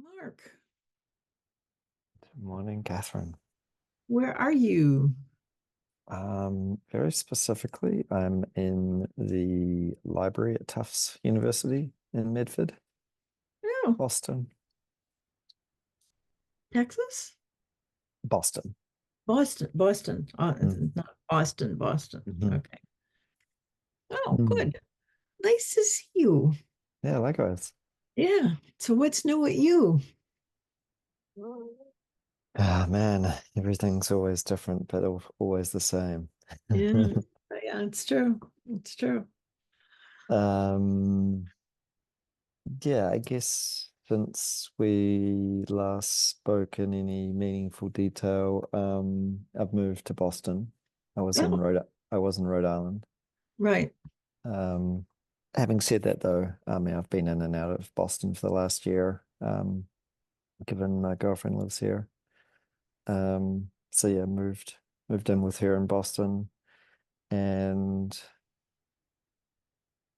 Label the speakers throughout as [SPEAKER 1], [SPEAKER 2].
[SPEAKER 1] Mark,
[SPEAKER 2] Good morning, Catherine.
[SPEAKER 1] where are you?
[SPEAKER 2] Very specifically, I'm in the library at Tufts University in Medford,
[SPEAKER 1] Oh,
[SPEAKER 2] Boston.
[SPEAKER 1] Texas?
[SPEAKER 2] Boston.
[SPEAKER 1] Boston.
[SPEAKER 2] Mm.
[SPEAKER 1] Not Boston, Boston.
[SPEAKER 2] Hmm.
[SPEAKER 1] Okay. Oh,
[SPEAKER 2] Mm.
[SPEAKER 1] good. Nice to see you.
[SPEAKER 2] Yeah, likewise.
[SPEAKER 1] Yeah. So what's new with you?
[SPEAKER 2] Ah, man, everything's always different, but always the same.
[SPEAKER 1] Yeah. Yeah, it's true. It's true.
[SPEAKER 2] Um, yeah, I guess since we last spoke in any meaningful detail, I've moved to Boston.
[SPEAKER 1] Oh,
[SPEAKER 2] I was in Rhode Island.
[SPEAKER 1] right.
[SPEAKER 2] Um, Having said that, though, I mean, I've been in and out of Boston for the last year, given my girlfriend lives here. So yeah, moved in with her in Boston, and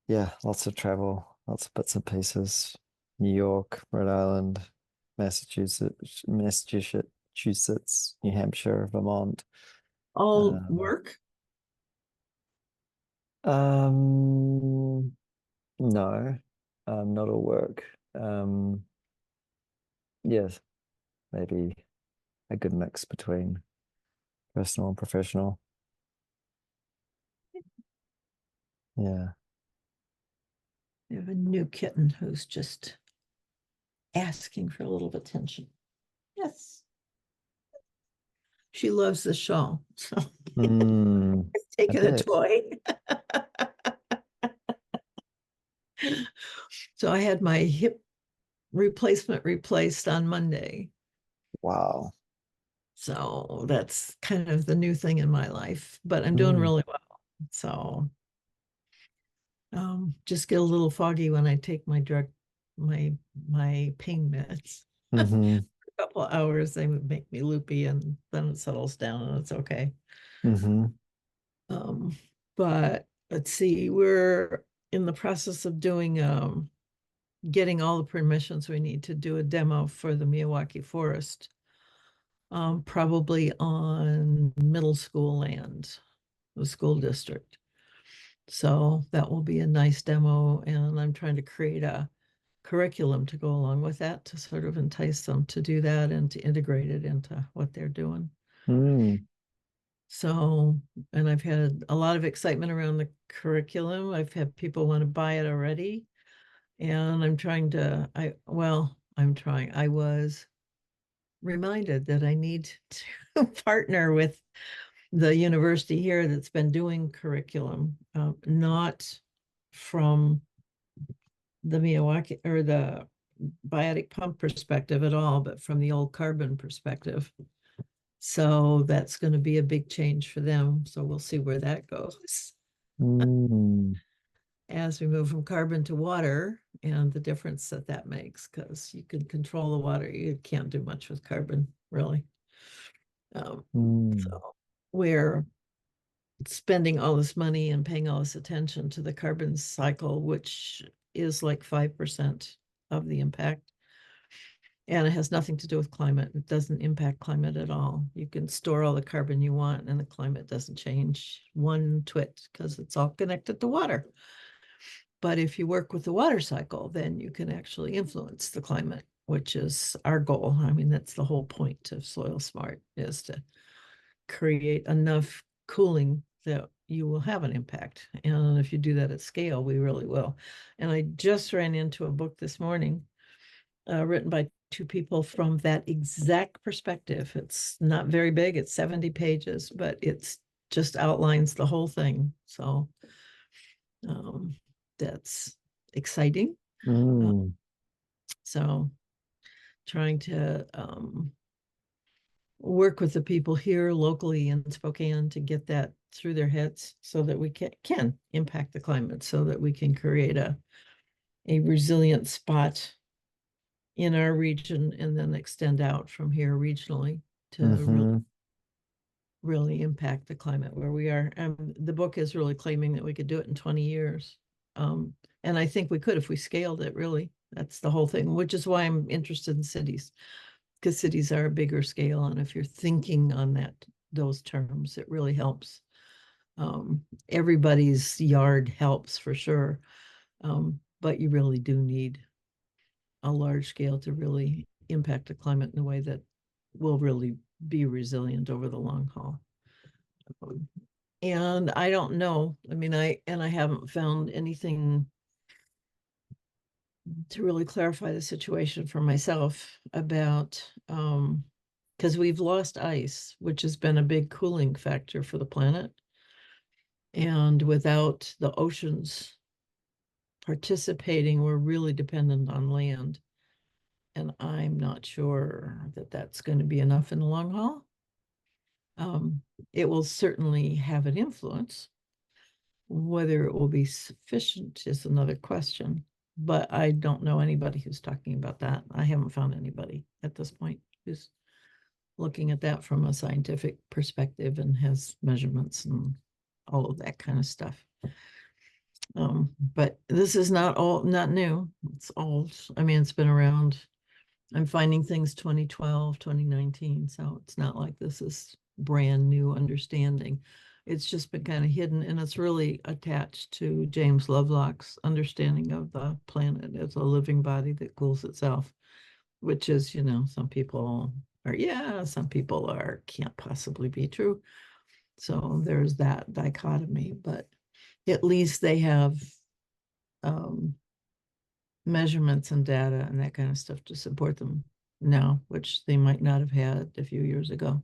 [SPEAKER 2] yeah, lots of travel, lots of bits and pieces. New York, Rhode Island, Massachusetts, New Hampshire, Vermont.
[SPEAKER 1] All
[SPEAKER 2] Um,
[SPEAKER 1] work?
[SPEAKER 2] um, no, not all work. Yes, maybe a good mix between personal and professional. Yeah.
[SPEAKER 1] I have a new kitten who's just asking for a little attention. Yes. She loves the show. So
[SPEAKER 2] Mm,
[SPEAKER 1] it's
[SPEAKER 2] I
[SPEAKER 1] taken a
[SPEAKER 2] bet.
[SPEAKER 1] toy. So I had my hip replacement replaced on Monday.
[SPEAKER 2] Wow.
[SPEAKER 1] So that's kind of the new thing in my life, but I'm doing
[SPEAKER 2] Mm,
[SPEAKER 1] really well. So just get a little foggy when I take my pain meds. A
[SPEAKER 2] hmm
[SPEAKER 1] couple of hours, they would make me loopy and then it settles down and it's okay.
[SPEAKER 2] hmm
[SPEAKER 1] Um, but let's see, we're in the process of doing getting all the permissions we need to do a demo for the Miyawaki Forest, probably on middle school land, the school district. So that will be a nice demo, and I'm trying to create a curriculum to go along with that to sort of entice them to do that and to integrate it into what they're doing.
[SPEAKER 2] Mm,
[SPEAKER 1] So, and I've had a lot of excitement around the curriculum. I've had people want to buy it already, and I was reminded that I need to partner with the university here that's been doing curriculum, not from the Miyawaki or the biotic pump perspective at all, but from the old carbon perspective. So that's going to be a big change for them. So we'll see where that goes
[SPEAKER 2] mm,
[SPEAKER 1] as we move from carbon to water and the difference that that makes, because you can control the water. You can't do much with carbon, really. Um,
[SPEAKER 2] mm,
[SPEAKER 1] so we're spending all this money and paying all this attention to the carbon cycle, which is like 5% of the impact. And it has nothing to do with climate. It doesn't impact climate at all. You can store all the carbon you want, and the climate doesn't change one twit because it's all connected to water. But if you work with the water cycle, then you can actually influence the climate, which is our goal. I mean, that's the whole point of Soil Smart is to create enough cooling that you will have an impact. And if you do that at scale, we really will. And I just ran into a book this morning, written by two people from that exact perspective. It's not very big, it's 70 pages, but it's just outlines the whole thing. So um, that's exciting. Uh,
[SPEAKER 2] mm,
[SPEAKER 1] so trying to work with the people here locally in Spokane to get that through their heads so that we can impact the climate, so that we can create a resilient spot in our region and then extend out from here regionally to
[SPEAKER 2] hmm
[SPEAKER 1] really impact the climate where we are. The book is really claiming that we could do it in 20 years. And I think we could if we scaled it, really. That's the whole thing, which is why I'm interested in cities, because cities are a bigger scale. And if you're thinking on those terms, it really helps. Everybody's yard helps for sure. But you really do need a large scale to really impact the climate in a way that will really be resilient over the long haul. And I don't know. I mean, I haven't found anything to really clarify the situation for myself about because we've lost ice, which has been a big cooling factor for the planet. And without the oceans participating, we're really dependent on land. And I'm not sure that that's going to be enough in the long haul. It will certainly have an influence. Whether it will be sufficient is another question, but I don't know anybody who's talking about that. I haven't found anybody at this point who's looking at that from a scientific perspective and has measurements and all of that kind of stuff. But this is not new. It's old. I mean, it's been around. I'm finding things 2012, 2019. So it's not like this is brand new understanding. It's just been kind of hidden, and it's really attached to James Lovelock's understanding of the planet as a living body that cools itself, which is, some people some people are, can't possibly be true. So there's that dichotomy, but at least they have um, measurements and data and that kind of stuff to support them now, which they might not have had a few years ago.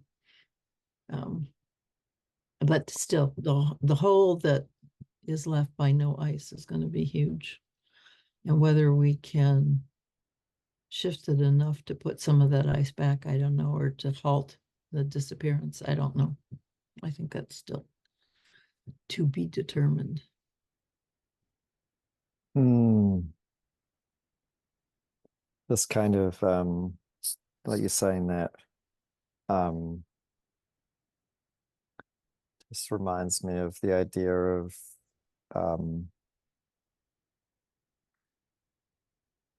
[SPEAKER 1] But still, the hole that is left by no ice is going to be huge. And whether we can shift it enough to put some of that ice back, I don't know, or to halt the disappearance, I don't know. I think that's still to be determined.
[SPEAKER 2] This kind of like you're saying that um this reminds me of the idea of um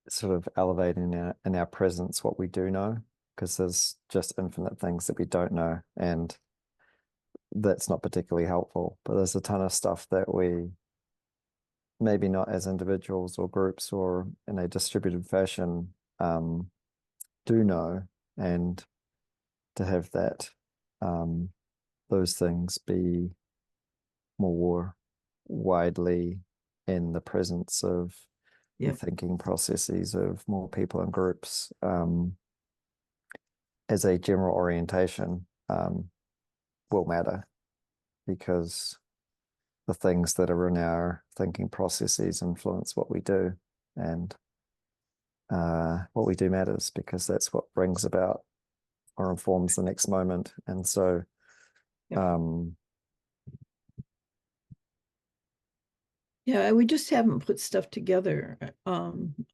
[SPEAKER 2] sort of elevating in our presence what we do know, because there's just infinite things that we don't know, and that's not particularly helpful. But there's a ton of stuff that we maybe not as individuals or groups or in a distributed fashion do know, and to have that those things be more widely in the presence of the thinking processes of more people and groups as a general orientation will matter, because the things that are in our thinking processes influence what we do, and what we do matters because that's what brings about or informs the next moment. And so
[SPEAKER 1] yeah, we just haven't put stuff together. I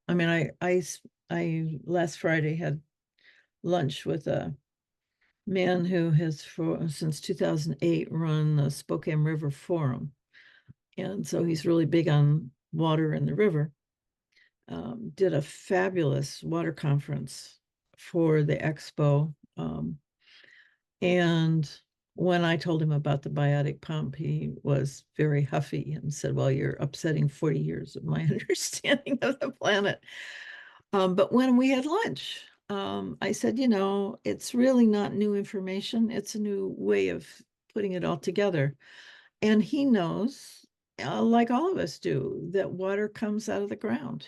[SPEAKER 1] mean, I last Friday had lunch with a man who has since 2008 run the Spokane River Forum. And so he's really big on water in the river. Did a fabulous water conference for the expo. And when I told him about the biotic pump, he was very huffy and said, well, you're upsetting 40 years of my understanding of the planet. But when we had lunch, I said, it's really not new information. It's a new way of putting it all together. And he knows, like all of us do, that water comes out of the ground.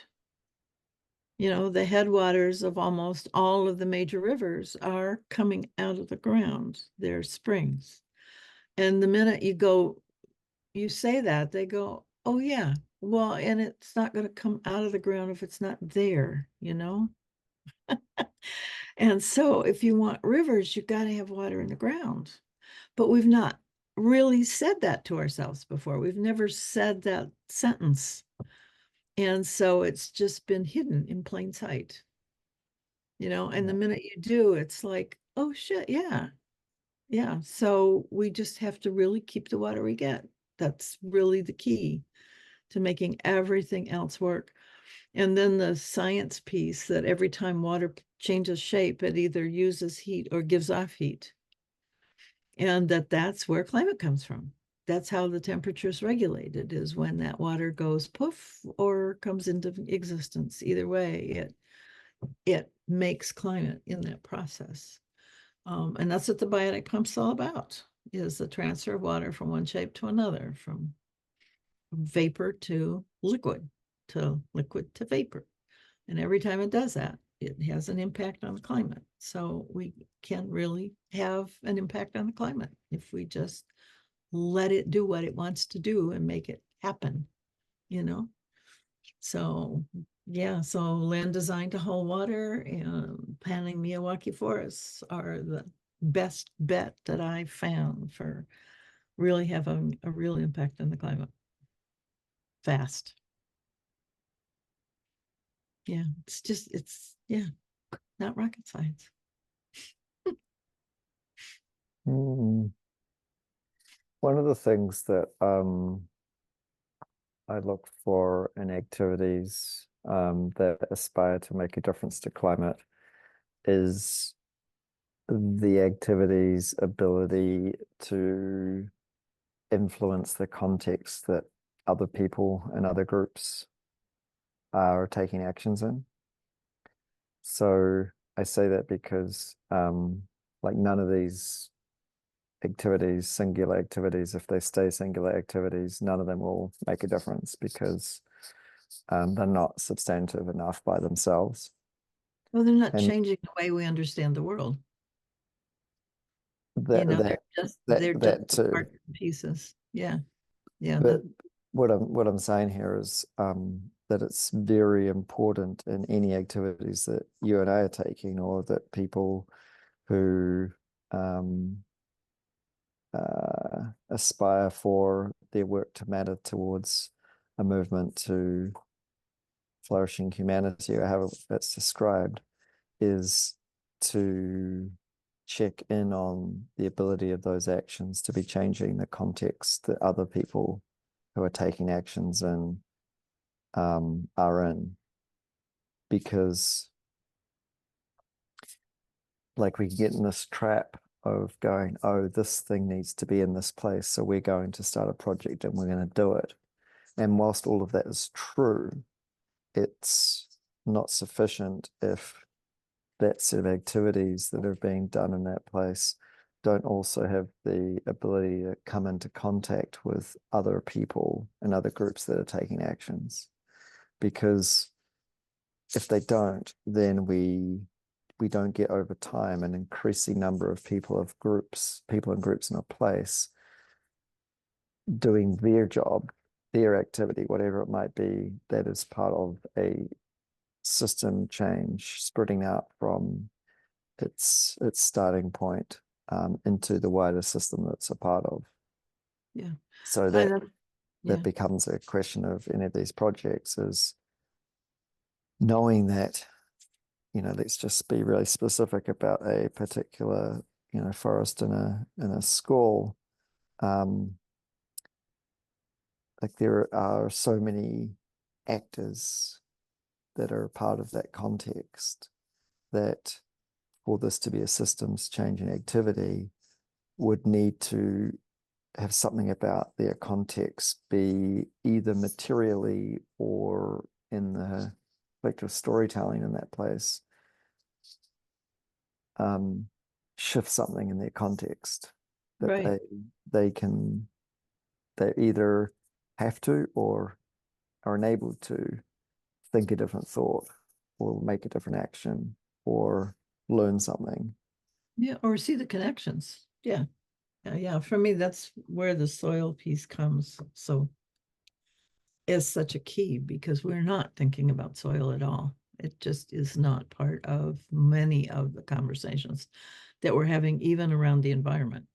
[SPEAKER 1] The headwaters of almost all of the major rivers are coming out of the ground. They're springs. And the minute you say that, they go, oh, yeah, well, and it's not going to come out of the ground if it's not there, And so if you want rivers, you've got to have water in the ground. But we've not really said that to ourselves before. We've never said that sentence. And so it's just been hidden in plain sight. And the minute you do, it's like, oh shit, yeah. Yeah. So we just have to really keep the water we get. That's really the key to making everything else work. And then the science piece that every time water changes shape, it either uses heat or gives off heat. And that's where climate comes from. That's how the temperature is regulated, is when that water goes poof or comes into existence. Either way, it makes climate in that process. And that's what the biotic pump's all about, is the transfer of water from one shape to another, from vapor to liquid to vapor. And every time it does that, it has an impact on the climate. So we can really have an impact on the climate if we just let it do what it wants to do and make it happen, you know? So yeah, so land design to hold water and planting Miyawaki forests are the best bet that I've found for really having a real impact on the climate fast. Yeah, it's yeah, not rocket science.
[SPEAKER 2] Mm. One of the things that I look for in activities that aspire to make a difference to climate is the activity's ability to influence the context that other people and other groups are taking actions in. So I say that because like none of these activities, singular activities, if they stay singular activities, none of them will make a difference because they're not substantive enough by themselves.
[SPEAKER 1] Well, they're not
[SPEAKER 2] And
[SPEAKER 1] changing the way we understand the world.
[SPEAKER 2] that
[SPEAKER 1] They're
[SPEAKER 2] that
[SPEAKER 1] just
[SPEAKER 2] that
[SPEAKER 1] they're just
[SPEAKER 2] that too.
[SPEAKER 1] parts and pieces. Yeah. Yeah.
[SPEAKER 2] But what I'm saying here is that it's very important in any activities that you and I are taking, or that people who um, aspire for their work to matter towards a movement to flourishing humanity, or however it's described, is to check in on the ability of those actions to be changing the context that other people who are taking actions in are in. Because like we get in this trap of going, oh, this thing needs to be in this place, so we're going to start a project and we're going to do it. And whilst all of that is true, it's not sufficient if that set of activities that are being done in that place don't also have the ability to come into contact with other people and other groups that are taking actions. Because if they don't, then we don't get over time an increasing number of people in groups in a place doing their job, their activity, whatever it might be, that is part of a system change spreading out from its starting point into the wider system that's a part of.
[SPEAKER 1] Yeah.
[SPEAKER 2] So
[SPEAKER 1] I
[SPEAKER 2] that
[SPEAKER 1] know.
[SPEAKER 2] that
[SPEAKER 1] Yeah.
[SPEAKER 2] becomes a question of any of these projects, is knowing that, let's just be really specific about a particular, forest in a school. Um, like there are so many actors that are part of that context that for this to be a systems changing activity would need to have something about their context be either materially or in the collective storytelling in that place, shift something in their context that
[SPEAKER 1] Right.
[SPEAKER 2] they they either have to or are enabled to think a different thought or make a different action or learn something.
[SPEAKER 1] Yeah. Or see the connections. Yeah. Yeah. For me, that's where the soil piece comes. So is such a key, because we're not thinking about soil at all. It just is not part of many of the conversations that we're having, even around the environment.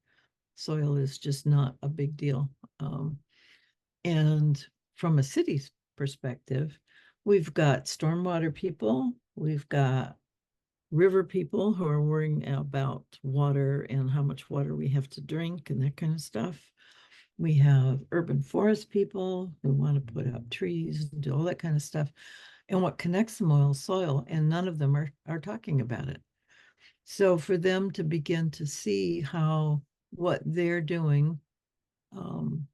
[SPEAKER 1] Soil is just not a big deal. And from a city's perspective, we've got stormwater people, we've got river people who are worrying about water and how much water we have to drink and that kind of stuff. We have urban forest people who want to put up trees and do all that kind of stuff. and what connects the soil, and none of them are talking about it. So for them to begin to see how what they're doing, um,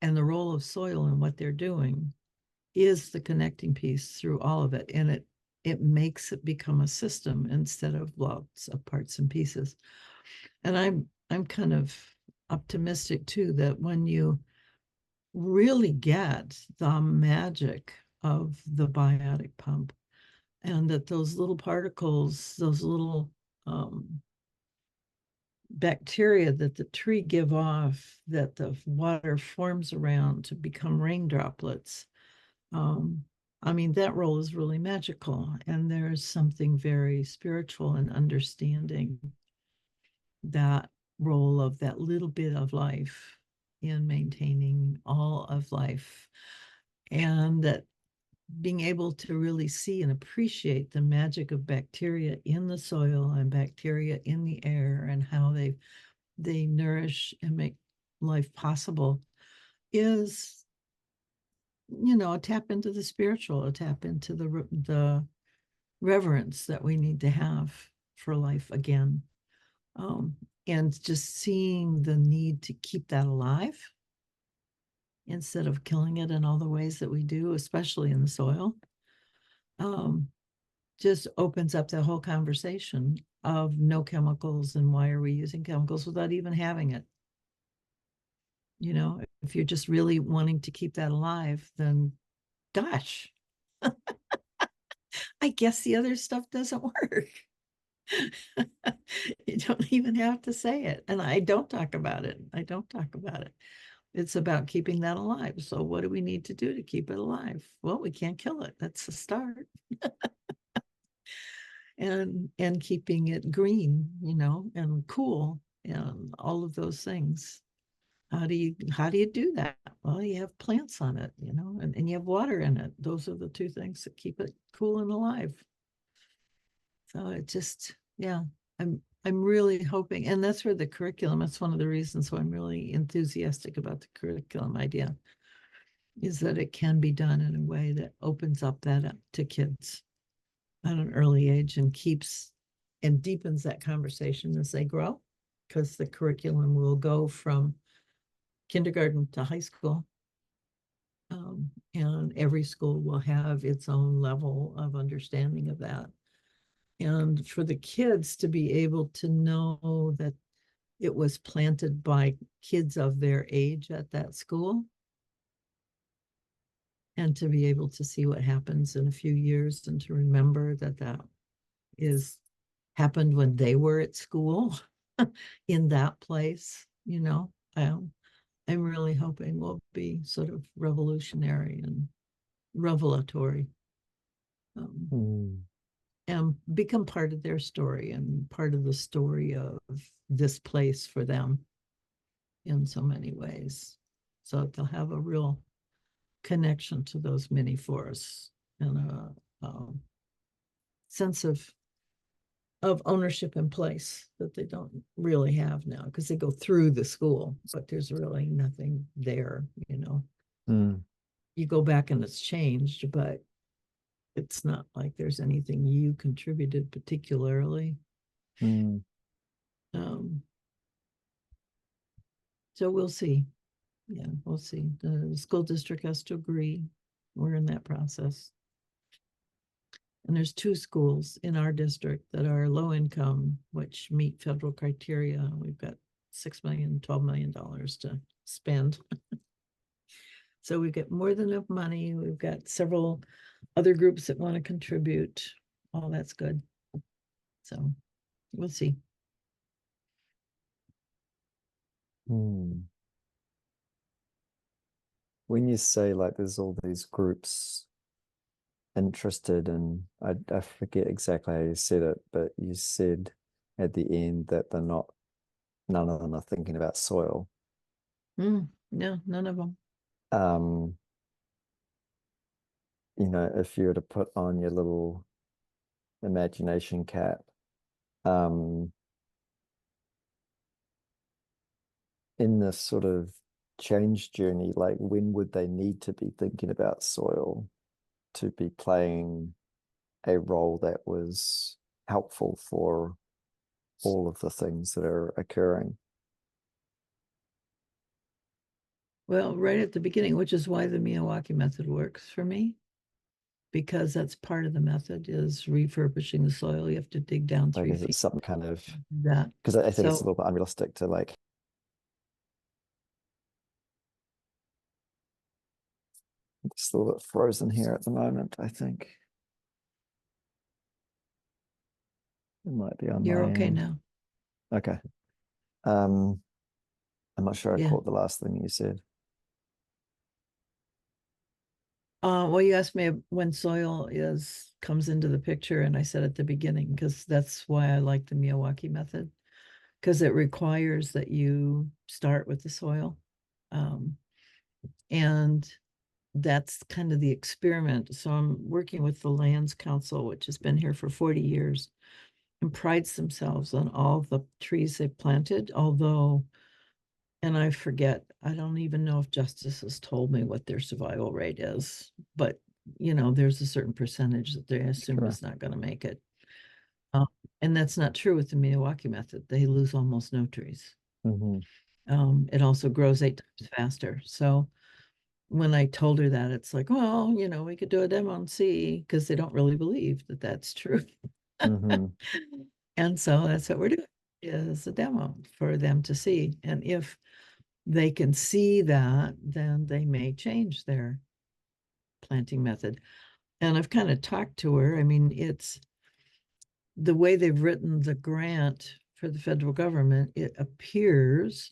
[SPEAKER 1] and the role of soil in what they're doing is the connecting piece through all of it. And it makes it become a system instead of lots of parts and pieces. And I'm kind of optimistic too that when you really get the magic of the biotic pump, and that those little particles, those little bacteria that the tree give off, that the water forms around to become rain droplets. I mean, that role is really magical, and there's something very spiritual in understanding that role of that little bit of life in maintaining all of life, and that being able to really see and appreciate the magic of bacteria in the soil and bacteria in the air, and how they nourish and make life possible, is, a tap into the spiritual, a tap into the reverence that we need to have for life again. um, and just seeing the need to keep that alive instead of killing it in all the ways that we do, especially in the soil, um, just opens up the whole conversation of no chemicals, and why are we using chemicals without even having it. If you're just really wanting to keep that alive, then gosh, I guess the other stuff doesn't work. You don't even have to say it. And I don't talk about it. I don't talk about it. It's about keeping that alive. So what do we need to do to keep it alive? Well, we can't kill it. That's the start. And keeping it green, and cool, and all of those things. How do you do that? Well, you have plants on it, and you have water in it. Those are the two things that keep it cool and alive. So it just, yeah, I'm really hoping, and that's where the curriculum, that's one of the reasons why I'm really enthusiastic about the curriculum idea, is that it can be done in a way that opens up that up to kids at an early age, and keeps and deepens that conversation as they grow, because the curriculum will go from kindergarten to high school. And every school will have its own level of understanding of that. And for the kids to be able to know that it was planted by kids of their age at that school, and to be able to see what happens in a few years, and to remember that that is happened when they were at school in that place, I'm really hoping will be sort of revolutionary and revelatory, um,
[SPEAKER 2] Mm.
[SPEAKER 1] and become part of their story, and part of the story of this place for them in so many ways. So they'll have a real connection to those mini forests, and a sense of ownership in place that they don't really have now, because they go through the school, but there's really nothing there.
[SPEAKER 2] Mm.
[SPEAKER 1] You go back and it's changed, but it's not like there's anything you contributed particularly.
[SPEAKER 2] Mm.
[SPEAKER 1] Um, so we'll see. Yeah, we'll see. The school district has to agree. We're in that process. And there's two schools in our district that are low income, which meet federal criteria. We've got $6 million, $12 million to spend. So we've got more than enough money. We've got several other groups that want to contribute. All that's good. So we'll see.
[SPEAKER 2] Mm. When you say like there's all these groups interested in, I forget exactly how you said it, but you said at the end that none of them are thinking about soil.
[SPEAKER 1] No, none of them.
[SPEAKER 2] Um, if you were to put on your little imagination cap, um, in this sort of change journey, like when would they need to be thinking about soil? to be playing a role that was helpful for all of the things that are occurring.
[SPEAKER 1] Well, right at the beginning, which is why the Miyawaki method works for me, because that's part of the method is refurbishing the soil. You have to dig down
[SPEAKER 2] I
[SPEAKER 1] 3
[SPEAKER 2] guess
[SPEAKER 1] feet.
[SPEAKER 2] it's some kind of,
[SPEAKER 1] That
[SPEAKER 2] because I think it's a
[SPEAKER 1] so
[SPEAKER 2] little bit unrealistic to like, it's a little bit frozen here at the moment, I think. It might be on
[SPEAKER 1] you're
[SPEAKER 2] my
[SPEAKER 1] okay
[SPEAKER 2] end.
[SPEAKER 1] now.
[SPEAKER 2] Okay. Um, I'm not sure I
[SPEAKER 1] Yeah.
[SPEAKER 2] caught the last thing you said.
[SPEAKER 1] Well, you asked me when soil is comes into the picture, and I said at the beginning, because that's why I like the Miyawaki method, because it requires that you start with the soil. Um, and that's kind of the experiment. So I'm working with the Lands Council, which has been here for 40 years and prides themselves on all the trees they've planted, although, and I forget, I don't even know if Justice has told me what their survival rate is, but there's a certain percentage that they assume
[SPEAKER 2] Sure.
[SPEAKER 1] is not going to make it. Um, and that's not true with the Miyawaki method. They lose almost no trees.
[SPEAKER 2] Mm-hmm.
[SPEAKER 1] It also grows 8 times faster. So when I told her that, it's like, well, we could do a demo and see, because they don't really believe that that's true.
[SPEAKER 2] Mm-hmm.
[SPEAKER 1] And so that's what we're doing, is a demo for them to see. And if they can see that, then they may change their planting method. And I've kind of talked to her. I mean, it's the way they've written the grant for the federal government, it appears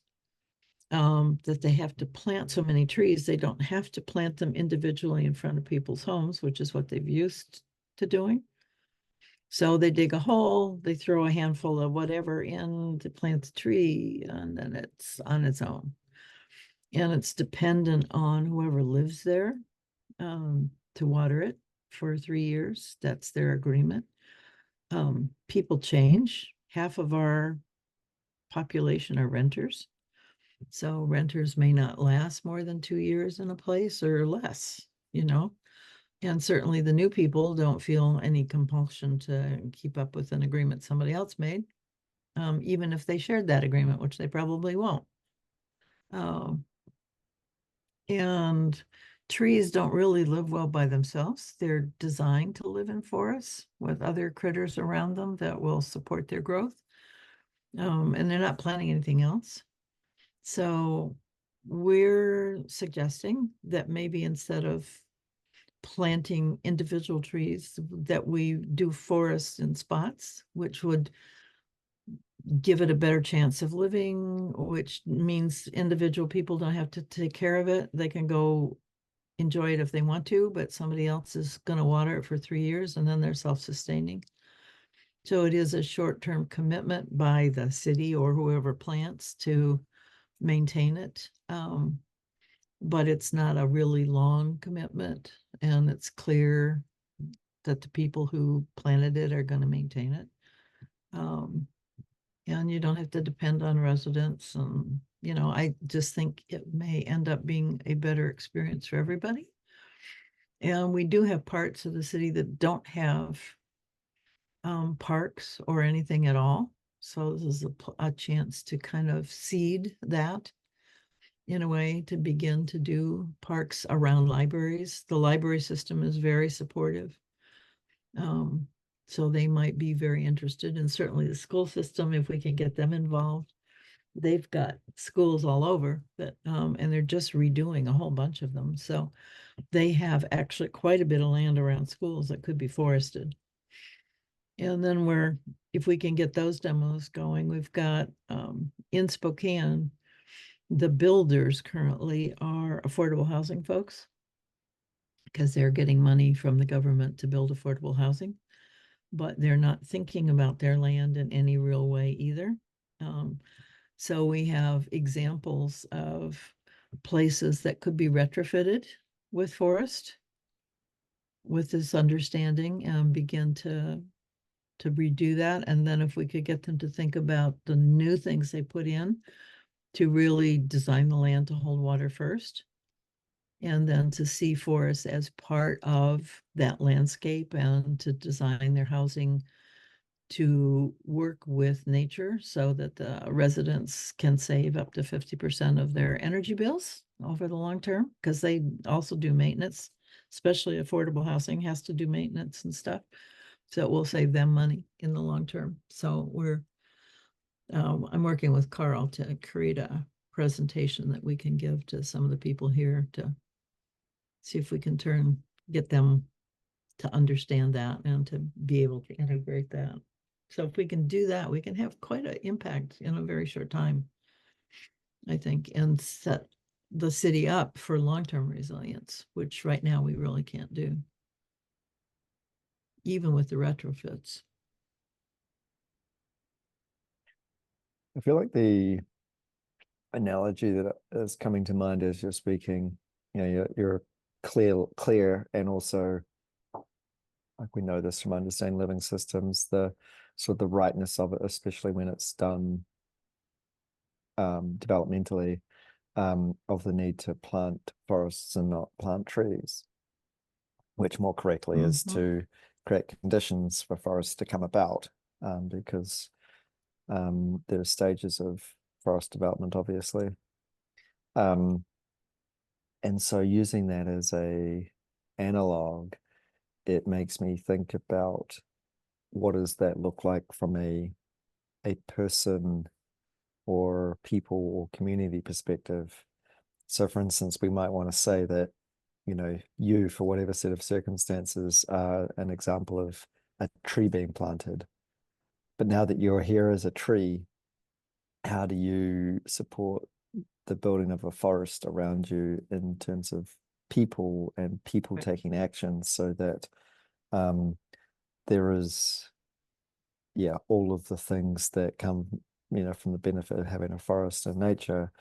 [SPEAKER 1] that they have to plant so many trees. They don't have to plant them individually in front of people's homes, which is what they've used to doing. So they dig a hole, they throw a handful of whatever in to plant the tree, and then it's on its own. And it's dependent on whoever lives there to water it for 3 years. That's their agreement. People change. Half of our population are renters. So renters may not last more than 2 years in a place or less. And certainly the new people don't feel any compulsion to keep up with an agreement somebody else made, even if they shared that agreement, which they probably won't. Um, and trees don't really live well by themselves. They're designed to live in forests with other critters around them that will support their growth. And they're not planting anything else. So we're suggesting that maybe instead of planting individual trees, that we do forests in spots, which would give it a better chance of living, which means individual people don't have to take care of it. They can go enjoy it if they want to, but somebody else is going to water it for 3 years, and then they're self-sustaining. So it is a short-term commitment by the city or whoever plants to maintain it. But it's not a really long commitment, and it's clear that the people who planted it are going to maintain it. Um, and you don't have to depend on residents. And, I just think it may end up being a better experience for everybody. And we do have parts of the city that don't have parks or anything at all. So this is a chance to kind of seed that in a way, to begin to do parks around libraries. The library system is very supportive. Um, so they might be very interested, and certainly the school system, if we can get them involved. They've got schools all over and they're just redoing a whole bunch of them. So they have actually quite a bit of land around schools that could be forested. And then if we can get those demos going, we've got in Spokane, the builders currently are affordable housing folks, because they're getting money from the government to build affordable housing, but they're not thinking about their land in any real way either. So we have examples of places that could be retrofitted with forest, with this understanding, and begin to redo that. And then if we could get them to think about the new things they put in to really design the land to hold water first, and then to see forests as part of that landscape and to design their housing to work with nature so that the residents can save up to 50% of their energy bills over the long term, because they also do maintenance, especially affordable housing has to do maintenance and stuff. So it will save them money in the long term. So I'm working with Carl to create a presentation that we can give to some of the people here to see if we can get them to understand that and to be able to integrate that. So if we can do that, we can have quite an impact in a very short time, I think, and set the city up for long-term resilience, which right now we really can't do, even with the retrofits.
[SPEAKER 2] I feel like the analogy that is coming to mind as you're speaking, you're clear, and also, like we know this from understanding living systems, the sort of the rightness of it, especially when it's done developmentally, of the need to plant forests and not plant trees, which more correctly is to create conditions for forests to come about, because there are stages of forest development, obviously. And so using that as a analog, it makes me think about what does that look like from a person or people or community perspective. So for instance, we might want to say that, you, for whatever set of circumstances, are an example of a tree being planted. But now that you're here as a tree, how do you support the building of a forest around you in terms of people and people taking action so that there is, all of the things that come, from the benefit of having a forest and nature,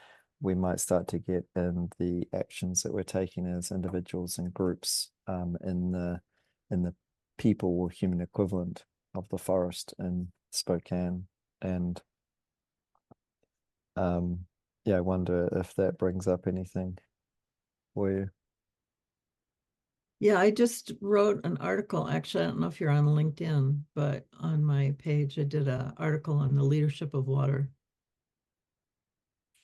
[SPEAKER 2] we might start to get in the actions that we're taking as individuals and groups, in the people or human equivalent of the forest in Spokane. And I wonder if that brings up anything for you.
[SPEAKER 1] Yeah, I just wrote an article. Actually, I don't know if you're on LinkedIn, but on my page, I did an article on the leadership of water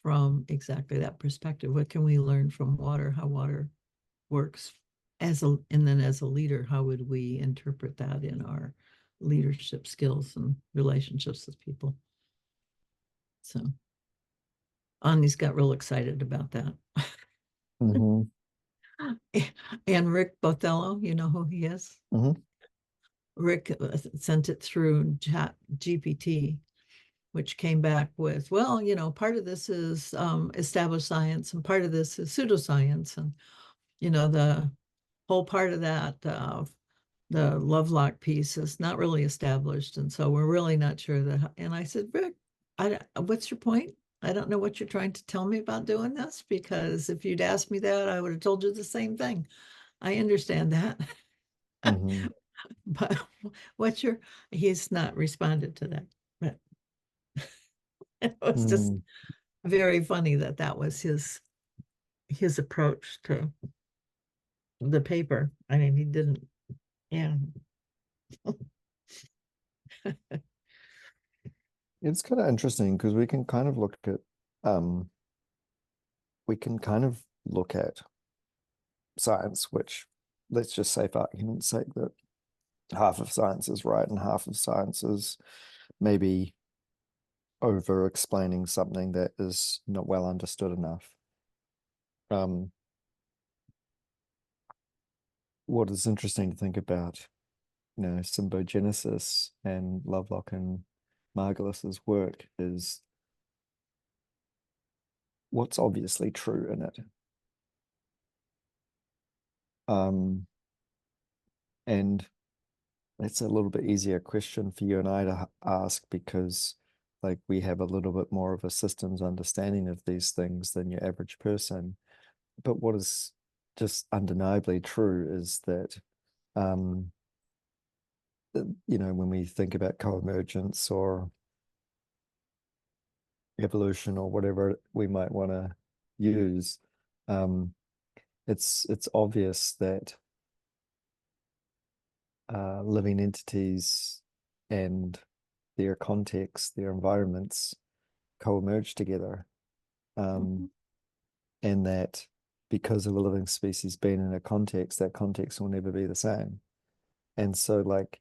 [SPEAKER 1] from exactly that perspective. What can we learn from water, how water works and then as a leader, how would we interpret that in our leadership skills and relationships with people? So Annie's got real excited about that.
[SPEAKER 2] Mm-hmm.
[SPEAKER 1] And Rick Bothello, you know who he is?
[SPEAKER 2] Mm-hmm.
[SPEAKER 1] Rick sent it through Chat GPT, which came back with, well, part of this is established science and part of this is pseudoscience. And, the whole part of that, the Lovelock piece is not really established. And so we're really not sure that. And I said, Rick, what's your point? I don't know what you're trying to tell me about doing this, because if you'd asked me that, I would have told you the same thing. I understand that.
[SPEAKER 2] Mm-hmm.
[SPEAKER 1] But he's not responded to that. But it was just
[SPEAKER 2] Mm. very
[SPEAKER 1] very funny that that was his approach to the paper. I mean, he didn't, yeah.
[SPEAKER 2] It's kind of interesting because um we can kind of look at science, which, let's just say for argument's sake that half of science is right and half of science is maybe over explaining something that is not well understood enough. Um, what is interesting to think about, symbiogenesis and Lovelock and Margulis's work is what's obviously true in it. And it's a little bit easier question for you and I to ask because, like, we have a little bit more of a systems understanding of these things than your average person. But what is just undeniably true is that, when we think about co-emergence or evolution or whatever we might want to use, um, it's obvious that living entities and their contexts, their environments co-emerge together.
[SPEAKER 1] Mhm.
[SPEAKER 2] And that because of a living species being in a context, that context will never be the same. And so like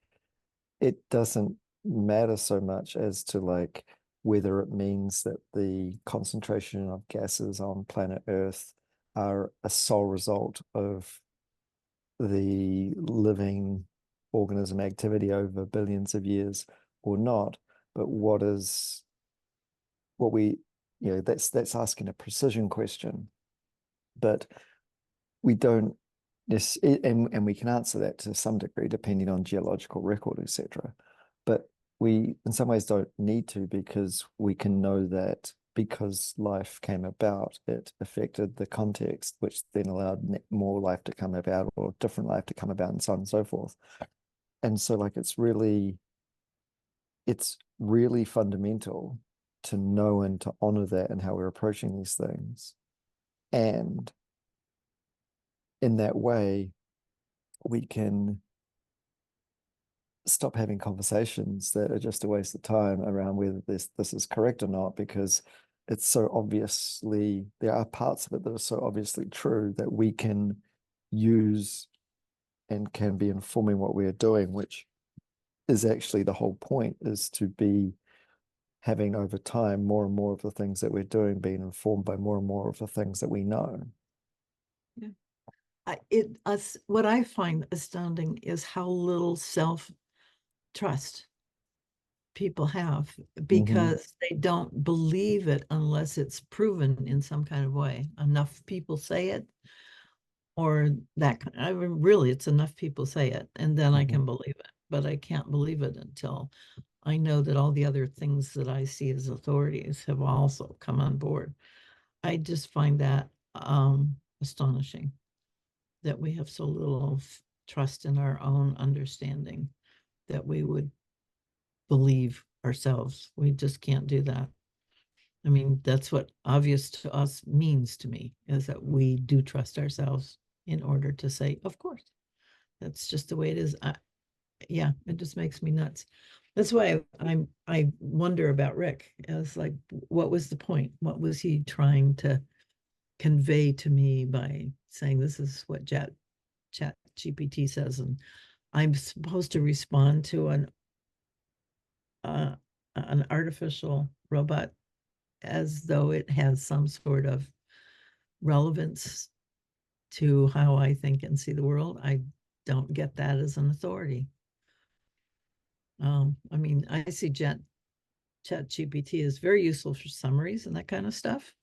[SPEAKER 2] it doesn't matter so much as to like whether it means that the concentration of gases on planet Earth are a sole result of the living organism activity over billions of years or not, but what we that's asking a precision question, but we don't this and we can answer that to some degree depending on geological record, etc. But we in some ways don't need to because we can know that because life came about, it affected the context, which then allowed more life to come about or different life to come about and so on and so forth. And so like it's really fundamental to know and to honor that and how we're approaching these things. And in that way, we can stop having conversations that are just a waste of time around whether this is correct or not, because it's so obviously there are parts of it that are so obviously true that we can use and can be informing what we are doing, which is actually the whole point, is to be having over time more and more of the things that we're doing being informed by more and more of the things that we know.
[SPEAKER 1] Yeah. What I find astounding is how little self-trust people have
[SPEAKER 2] Mm-hmm.
[SPEAKER 1] because they don't believe it unless it's proven in some kind of way. Enough people say it, or I mean, really, it's enough people say it, and then I
[SPEAKER 2] Mm-hmm.
[SPEAKER 1] can believe it. But I can't believe it until I know that all the other things that I see as authorities have also come on board. I just find that astonishing that we have so little trust in our own understanding that we would believe ourselves. We just can't do that. I mean, that's what obvious to us means to me, is that we do trust ourselves in order to say, of course, that's just the way it is. Yeah, it just makes me nuts. That's why I wonder about Rick. As like, what was the point? What was he trying to convey to me by saying this is what chat GPT says, and I'm supposed to respond to uh, an artificial robot as though it has some sort of relevance to how I think and see the world. I don't get that as an authority. I mean, I see chat GPT is very useful for summaries and that kind of stuff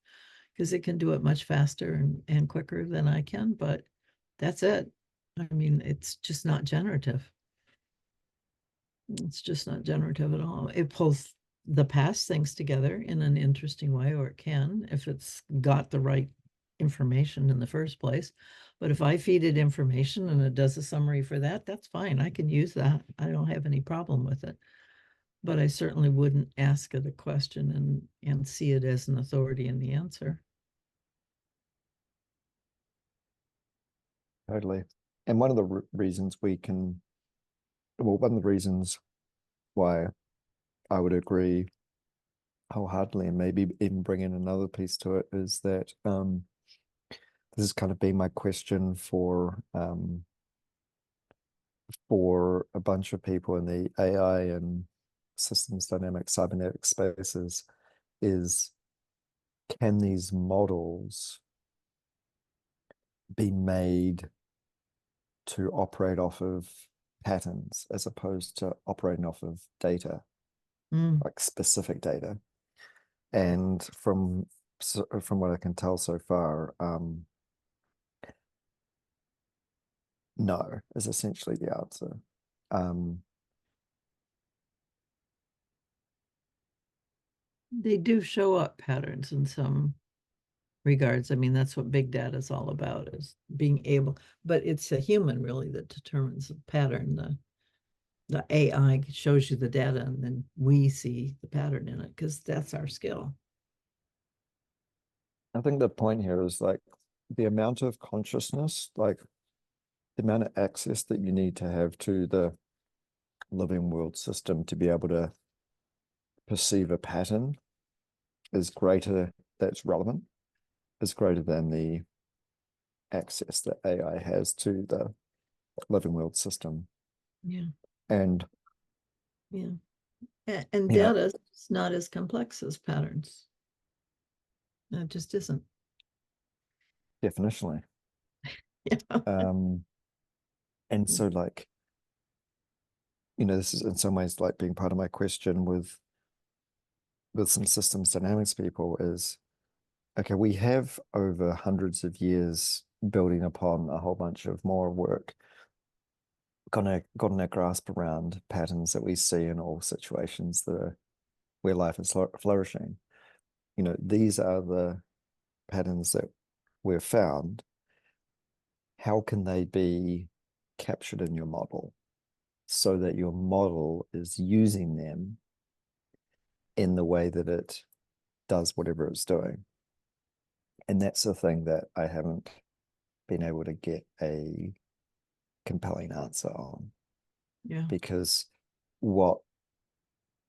[SPEAKER 1] because it can do it much faster and quicker than I can, but that's it. I mean, it's just not generative. It's just not generative at all. It pulls the past things together in an interesting way, or it can if it's got the right information in the first place. But if I feed it information and it does a summary for that, that's fine. I can use that. I don't have any problem with it. But I certainly wouldn't ask it a question and see it as an authority in the answer.
[SPEAKER 2] Totally. And one of the reasons one of the reasons why I would agree wholeheartedly and maybe even bring in another piece to it is that this has kind of been my question for a bunch of people in the AI and systems dynamic cybernetic spaces is, can these models be made to operate off of patterns as opposed to operating off of data,
[SPEAKER 1] Mm.
[SPEAKER 2] like specific data? And from what I can tell so far, no is essentially the answer. Um,
[SPEAKER 1] They do show up patterns in some regards. I mean, that's what big data is all about, is being able, but it's a human really that determines the pattern. The AI shows you the data and then we see the pattern in it because that's our skill.
[SPEAKER 2] I think the point here is like the amount of consciousness, like the amount of access that you need to have to the living world system to be able to perceive a pattern is greater, that's relevant, is greater than the access that AI has to the living world system.
[SPEAKER 1] Yeah.
[SPEAKER 2] And,
[SPEAKER 1] Yeah. And
[SPEAKER 2] you know,
[SPEAKER 1] data is not as complex as patterns. It just isn't.
[SPEAKER 2] definitionally.
[SPEAKER 1] Yeah.
[SPEAKER 2] Um, and so like, this is in some ways like being part of my question with some systems dynamics people is, okay, we have over hundreds of years building upon a whole bunch of more work, gotten a grasp around patterns that we see in all situations that are where life is flourishing. These are the patterns that we've found. How can they be captured in your model so that your model is using them in the way that it does whatever it's doing? And that's the thing that I haven't been able to get a compelling answer on,
[SPEAKER 1] Yeah.
[SPEAKER 2] because what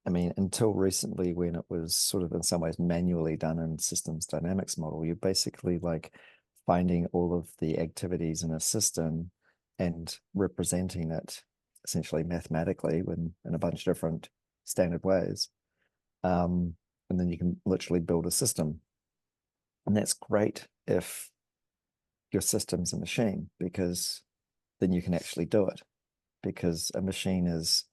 [SPEAKER 2] I mean, until recently, when it was sort of in some ways manually done in systems dynamics model, you're basically like finding all of the activities in a system and representing it essentially mathematically in a bunch of different standard ways. And then you can literally build a system. And that's great if your system's a machine, because then you can actually do it, because a machine is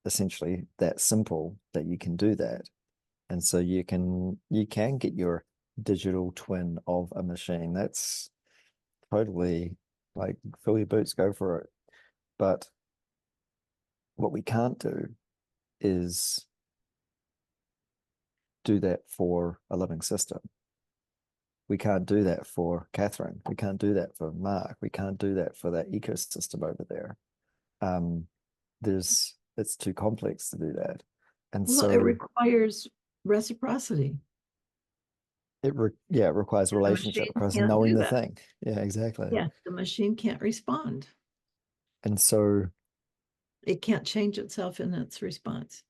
[SPEAKER 2] essentially that simple that you can do that. And so you can get your digital twin of a machine. That's totally like fill your boots, go for it. But what we can't do is do that for a living system. We can't do that for Kathryn. We can't do that for Mark. We can't do that for that ecosystem over there. Um, it's too complex to do that. And
[SPEAKER 1] Well, it
[SPEAKER 2] so
[SPEAKER 1] requires reciprocity.
[SPEAKER 2] it requires
[SPEAKER 1] The
[SPEAKER 2] relationship,
[SPEAKER 1] machine
[SPEAKER 2] requires
[SPEAKER 1] can't
[SPEAKER 2] knowing
[SPEAKER 1] do
[SPEAKER 2] the
[SPEAKER 1] that.
[SPEAKER 2] thing. Yeah, exactly.
[SPEAKER 1] Yeah, the machine can't respond.
[SPEAKER 2] And so
[SPEAKER 1] It can't change itself in its response.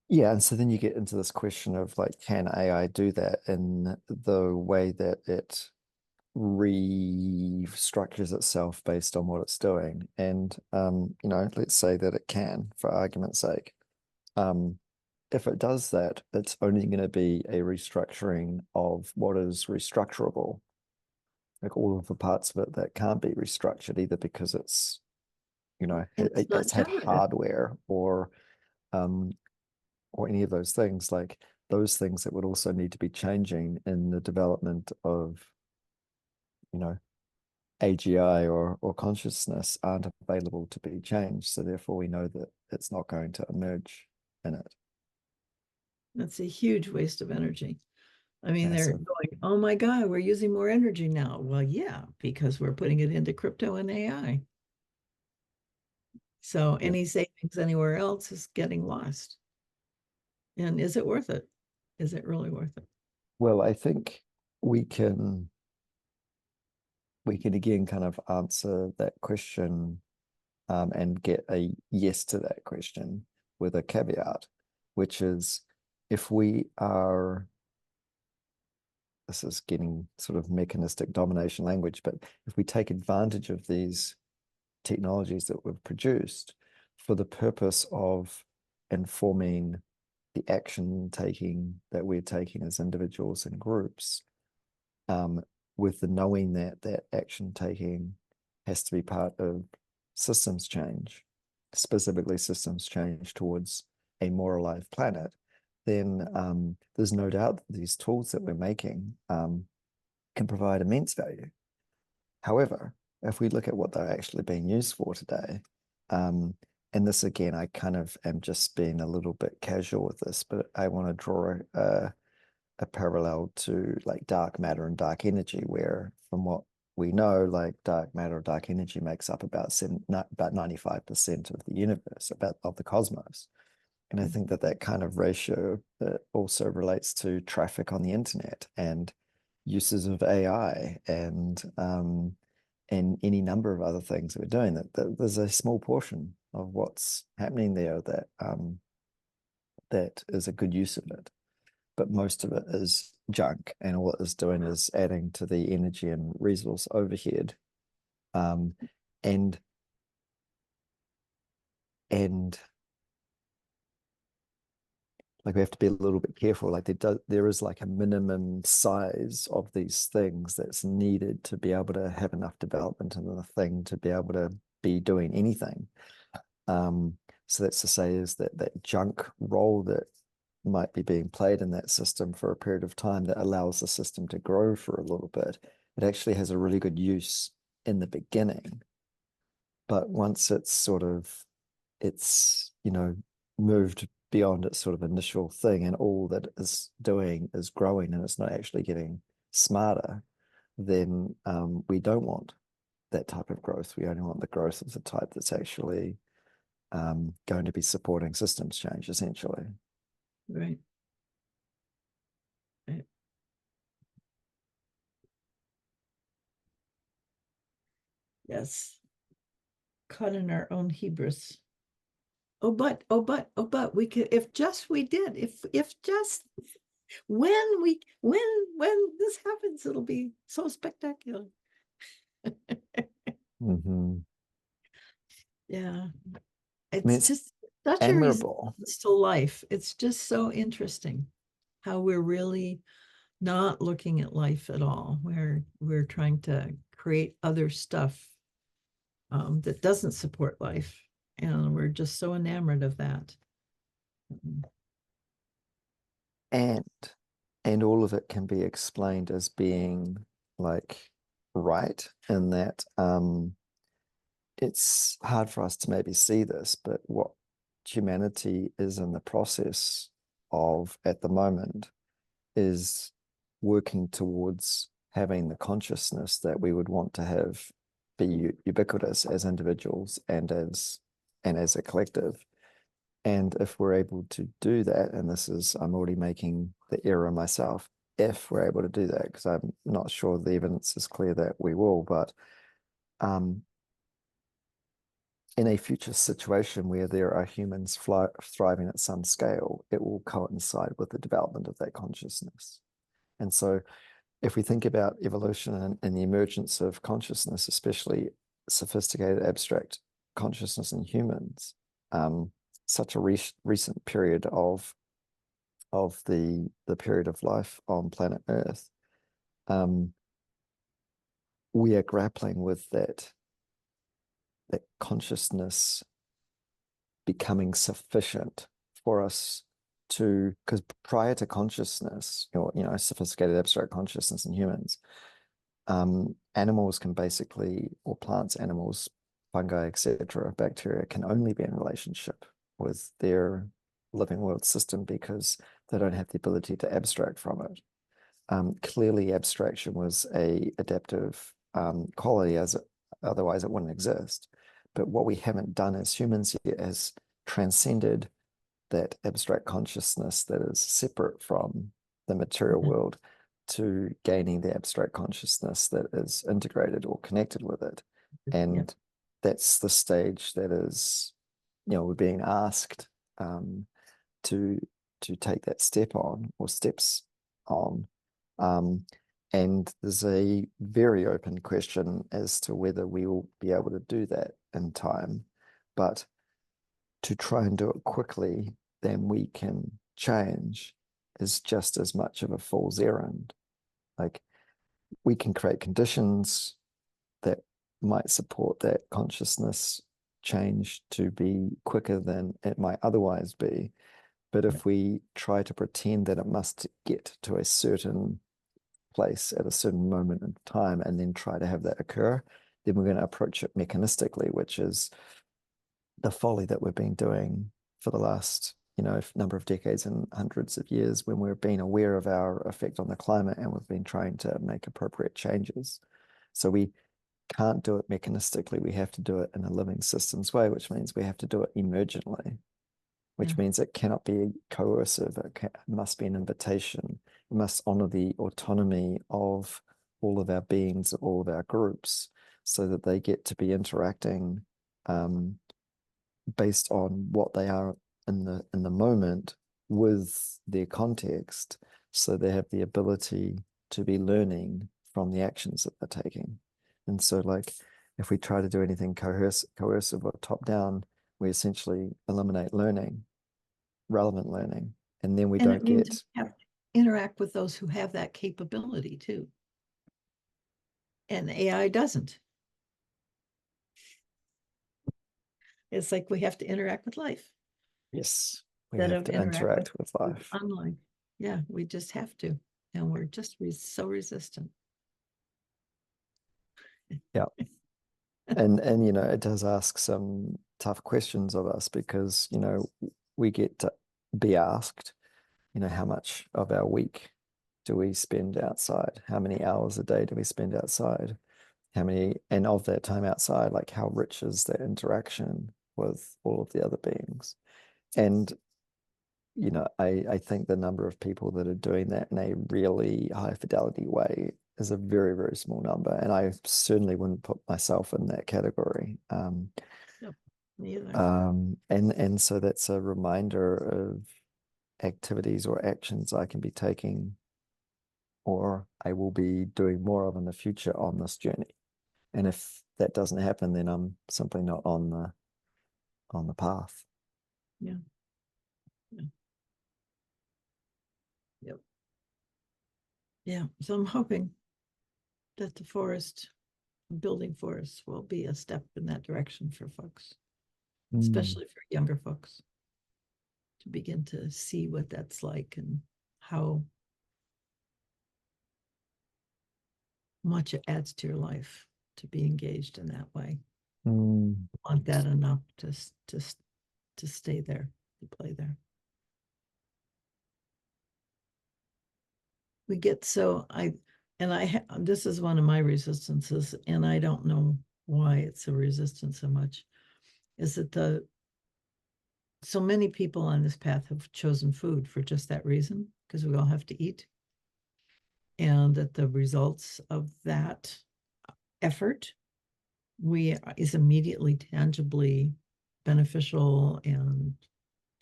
[SPEAKER 2] yeah, and so then you get into this question of like, can AI do that in the way that it restructures itself based on what it's doing? And let's say that it can, for argument's sake. Um, if it does that, it's only going to be a restructuring of what is restructurable, like all of the parts of it that can't be restructured, either because
[SPEAKER 1] And it's not
[SPEAKER 2] it's had
[SPEAKER 1] generative.
[SPEAKER 2] hardware um or any of those things, like those things that would also need to be changing in the development of, you know, AGI or consciousness aren't available to be changed. So therefore we know that it's not going to emerge in it.
[SPEAKER 1] That's a huge waste of energy. I mean, they're
[SPEAKER 2] Massive.
[SPEAKER 1] going, oh my God, we're using more energy now. Well, yeah, because we're putting it into crypto and AI. So
[SPEAKER 2] Yeah.
[SPEAKER 1] any savings anywhere else is getting lost. And is it worth it? Is it really worth it?
[SPEAKER 2] Well, I think we can we can again kind of answer that question and get a yes to that question with a caveat, which is if we are, this is getting sort of mechanistic domination language, but if we take advantage of these technologies that we've produced for the purpose of informing the action taking that we're taking as individuals and groups, um, with the knowing that that action taking has to be part of systems change, specifically systems change towards a more alive planet, then there's no doubt that these tools that we're making can provide immense value. However, if we look at what they're actually being used for today, um, and this again, I kind of am just being a little bit casual with this, but I want to draw a parallel to like dark matter and dark energy, where from what we know, like dark matter or dark energy makes up about 95% of the universe, about of the cosmos. And I think that that kind of ratio also relates to traffic on the internet and uses of AI and any number of other things that we're doing. That there's a small portion of what's happening there that is a good use of it, but most of it is junk, and all it is doing is adding to the energy and resource overhead. Um, and and like we have to be a little bit careful. Like there is like a minimum size of these things that's needed to be able to have enough development in the thing to be able to be doing anything. So that's to say is that that junk role that might be being played in that system for a period of time that allows the system to grow for a little bit, it actually has a really good use in the beginning. But once it's moved beyond its sort of initial thing and all that it's doing is growing and it's not actually getting smarter, then we don't want that type of growth. We only want the growth of the type that's actually going to be supporting systems change, essentially.
[SPEAKER 1] Right. Right. Yes. Caught in our own hubris. Oh, but we could, if just we did, if just when this happens, it'll be so spectacular.
[SPEAKER 2] Mm-hmm.
[SPEAKER 1] Yeah.
[SPEAKER 2] I mean,
[SPEAKER 1] It's
[SPEAKER 2] it's
[SPEAKER 1] just such a
[SPEAKER 2] admirable.
[SPEAKER 1] resistance to life. It's just so interesting how we're really not looking at life at all. We're trying to create other stuff that doesn't support life, and we're just so enamored of that.
[SPEAKER 2] And and all of it can be explained as being like right in that it's hard for us to maybe see this, but what humanity is in the process of at the moment is working towards having the consciousness that we would want to have be ubiquitous as individuals and as a collective. And if we're able to do that, and this is, I'm already making the error myself, if we're able to do that, because I'm not sure the evidence is clear that we will, but um, in a future situation where there are humans thriving at some scale, it will coincide with the development of that consciousness. And so if we think about evolution and the emergence of consciousness, especially sophisticated abstract consciousness in humans, such a recent period of the period of life on planet Earth, um, we are grappling with that consciousness becoming sufficient for us to, because prior to consciousness, or sophisticated abstract consciousness in humans, animals can basically, or plants, animals, fungi, etc., bacteria can only be in relationship with their living world system because they don't have the ability to abstract from it. Clearly, abstraction was a adaptive quality, as otherwise it wouldn't exist. But what we haven't done as humans yet is transcended that abstract consciousness that is separate from the material world to gaining the abstract consciousness that is integrated or connected with it.
[SPEAKER 1] Yep.
[SPEAKER 2] And that's the stage that is, we're being asked to take that step on or steps on. Um, and there's a very open question as to whether we will be able to do that in time. But to try and do it quickly than we can change is just as much of a fool's errand. Like we can create conditions that might support that consciousness change to be quicker than it might otherwise be. But if we try to pretend that it must get to a certain place at a certain moment in time and then try to have that occur, then we're going to approach it mechanistically, which is the folly that we've been doing for the last, number of decades and hundreds of years when we've been aware of our effect on the climate and we've been trying to make appropriate changes. So we can't do it mechanistically. We have to do it in a living systems way, which means we have to do it emergently, which means it cannot be coercive. It must be an invitation. It must honor the autonomy of all of our beings, all of our groups, so that they get to be interacting based on what they are in the moment with their context, so they have the ability to be learning from the actions that they're taking. And so, like, if we try to do anything coercive or top down, we essentially eliminate learning, relevant learning, and then we
[SPEAKER 1] And it
[SPEAKER 2] don't
[SPEAKER 1] means
[SPEAKER 2] get.
[SPEAKER 1] we have to interact with those who have that capability too. And AI doesn't. It's like we have to interact with life
[SPEAKER 2] Yes, we
[SPEAKER 1] instead
[SPEAKER 2] have
[SPEAKER 1] of
[SPEAKER 2] to
[SPEAKER 1] interact
[SPEAKER 2] interact with life.
[SPEAKER 1] online. Yeah, we just have to. And we're just so resistant.
[SPEAKER 2] Yeah. And it does ask some tough questions of us, because we get to be asked, how much of our week do we spend outside? How many hours a day do we spend outside? How many, and of that time outside, like, how rich is that interaction with all of the other beings? And I think the number of people that are doing that in a really high fidelity way is a very, very small number. And I certainly wouldn't put myself in that category.
[SPEAKER 1] No, neither.
[SPEAKER 2] And so that's a reminder of activities or actions I can be taking, or I will be doing more of in the future on this journey. And if that doesn't happen, then I'm simply not on the path.
[SPEAKER 1] Yeah. Yeah. Yep. Yeah. So I'm hoping that the building forests will be a step in that direction for folks, especially for younger folks, to begin to see what that's like and how much it adds to your life to be engaged in that way.
[SPEAKER 2] Mm.
[SPEAKER 1] Want that enough to stay there, to play there. We get so this is one of my resistances, and I don't know why it's a resistance so much, is that so many people on this path have chosen food for just that reason, because we all have to eat, and that the results of that effort is immediately tangibly beneficial and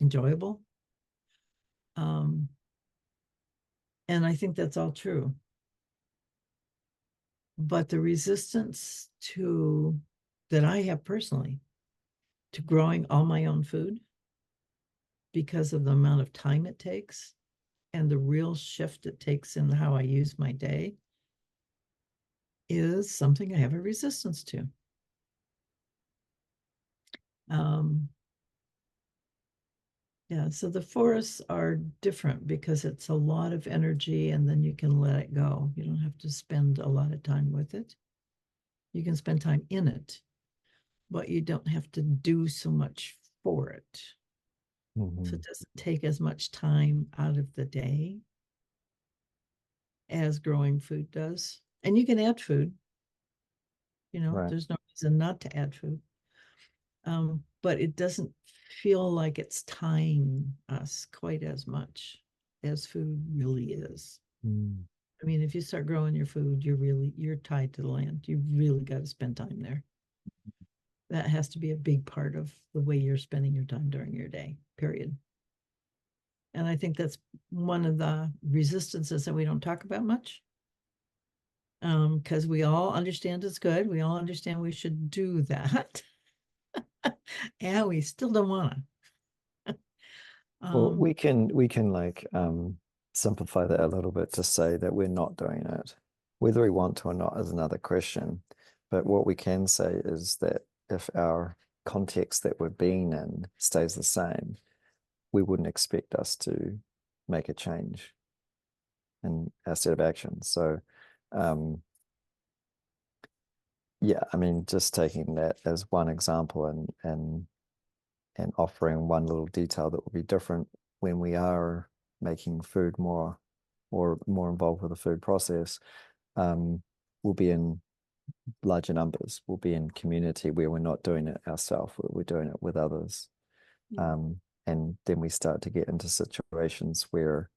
[SPEAKER 1] enjoyable. And I think that's all true. But the resistance that I have personally to growing all my own food, because of the amount of time it takes and the real shift it takes in how I use my day, is something I have a resistance to. Yeah, so the forests are different because it's a lot of energy, and then you can let it go. You don't have to spend a lot of time with it. You can spend time in it, but you don't have to do so much for it. So it doesn't take as much time out of the day as growing food does. And you can add food,
[SPEAKER 2] Right.
[SPEAKER 1] there's no reason not to add food. But it doesn't feel like it's tying us quite as much as food really is.
[SPEAKER 2] Mm.
[SPEAKER 1] I mean, if you start growing your food, you're tied to the land. You really got to spend time there. That has to be a big part of the way you're spending your time during your day, period. And I think that's one of the resistances that we don't talk about much. Because we all understand it's good. We all understand we should do that. And we still don't want to.
[SPEAKER 2] Well, we can like simplify that a little bit to say that we're not doing it. Whether we want to or not is another question. But what we can say is that if our context that we're being in stays the same, we wouldn't expect us to make a change in our set of actions. So yeah, I mean, just taking that as one example, and offering one little detail that will be different when we are making food more or more involved with the food process. We'll be in larger numbers. We'll be in community where we're not doing it ourselves. We're doing it with others. and then we start to get into situations where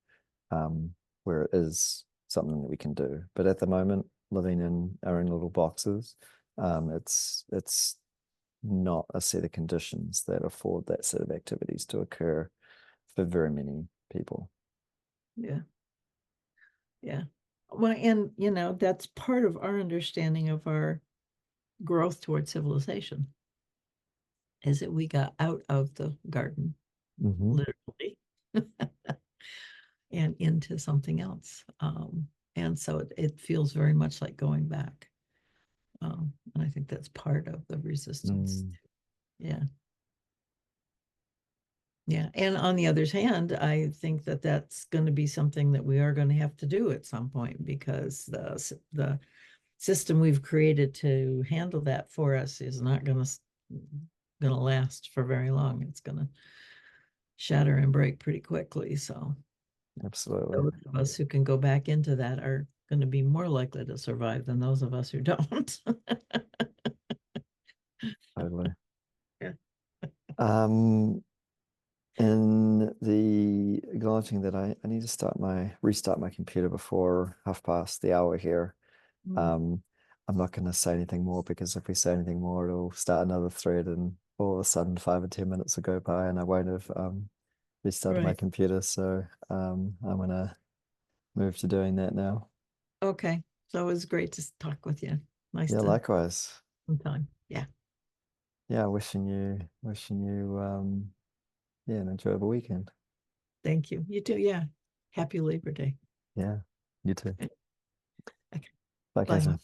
[SPEAKER 2] it is something that we can do. But at the moment, living in our own little boxes, it's not a set of conditions that afford that set of activities to occur for very many people.
[SPEAKER 1] Yeah. Yeah. Well, and that's part of our understanding of our growth toward civilization is that we got out of the garden,
[SPEAKER 2] Mm-hmm.
[SPEAKER 1] literally, and into something else. And so it feels very much like going back. And I think that's part of the resistance.
[SPEAKER 2] Mm,
[SPEAKER 1] Yeah. Yeah. And on the other hand, I think that that's going to be something that we are going to have to do at some point because the system we've created to handle that for us is not going to last for very long. It's going to shatter and break pretty quickly. So
[SPEAKER 2] absolutely.
[SPEAKER 1] those of us who can go back into that are going to be more likely to survive than those of us who don't.
[SPEAKER 2] Totally.
[SPEAKER 1] Yeah.
[SPEAKER 2] Um, in the acknowledging that I need to restart my computer before 1/2 past the hour here.
[SPEAKER 1] Mm.
[SPEAKER 2] Um, I'm not going to say anything more because if we say anything more, it'll start another thread, and all of a sudden 5 or 10 minutes will go by, and I won't have restarted my
[SPEAKER 1] Right.
[SPEAKER 2] computer. So I'm gonna move to doing that now.
[SPEAKER 1] Okay. So it was great to talk with you. Nice
[SPEAKER 2] Yeah,
[SPEAKER 1] to
[SPEAKER 2] likewise.
[SPEAKER 1] some time. Yeah.
[SPEAKER 2] Yeah, wishing you yeah, an enjoyable weekend.
[SPEAKER 1] Thank you. You too. Yeah. Happy Labor Day.
[SPEAKER 2] Yeah, you too.
[SPEAKER 1] Okay.
[SPEAKER 2] Bye,
[SPEAKER 1] Bye now.
[SPEAKER 2] Catherine.